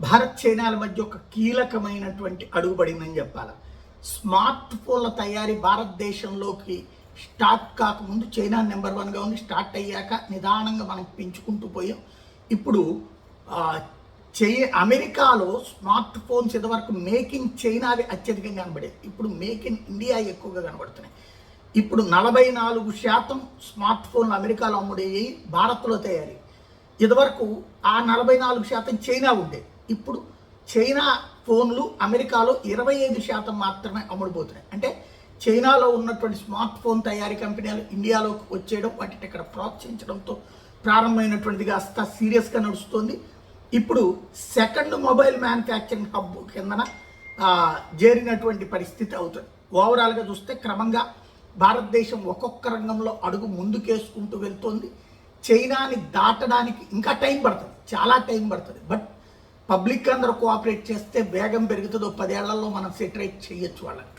భారత్ చైనాల మధ్య ఒక కీలకమైనటువంటి అడుగుపడిందని చెప్పాలి. స్మార్ట్ ఫోన్ల తయారీ భారతదేశంలోకి స్టార్ట్ కాకముందు చైనా నెంబర్ 1గా ఉంది. స్టార్ట్ అయ్యాక నిదానంగా మనం పెంచుకుంటూ పోయాం. ఇప్పుడు అమెరికాలో స్మార్ట్ ఫోన్స్ ఇదివరకు మేక్ ఇన్ చైనావి అత్యధికంగా కనబడేది. ఇప్పుడు మేక్ ఇన్ ఇండియా ఎక్కువగా కనబడుతున్నాయి. ఇప్పుడు 44% స్మార్ట్ ఫోన్లు అమెరికాలో అమ్ముడయ్యి భారత్లో తయారీ. ఇదివరకు ఆ 44% చైనా ఉండేది. ఇప్పుడు చైనా ఫోన్లు అమెరికాలో 25% మాత్రమే అమ్ముడుపోతున్నాయి. అంటే చైనాలో ఉన్నటువంటి స్మార్ట్ ఫోన్ తయారీ కంపెనీలు ఇండియాలోకి వచ్చేయడం, వాటిని ఇక్కడ ప్రోత్సహించడంతో ప్రారంభమైనటువంటిది కాస్త సీరియస్గా నడుస్తుంది. ఇప్పుడు సెకండ్ మొబైల్ మ్యానుఫ్యాక్చరింగ్ హబ్ కిందన చేరినటువంటి పరిస్థితి అవుతుంది. ఓవరాల్గా చూస్తే క్రమంగా భారతదేశం ఒక్కొక్క రంగంలో అడుగు ముందుకేసుకుంటూ వెళ్తోంది. చైనాని దాటడానికి ఇంకా టైం పడుతుంది, చాలా టైం పడుతుంది. బట్ పబ్లిక్ అందరూ కోఆపరేట్ చేస్తే వేగం పెరుగుతుందో 10 ఏళ్లలో మనం సెటరేట్ చేయొచ్చు వాళ్ళని.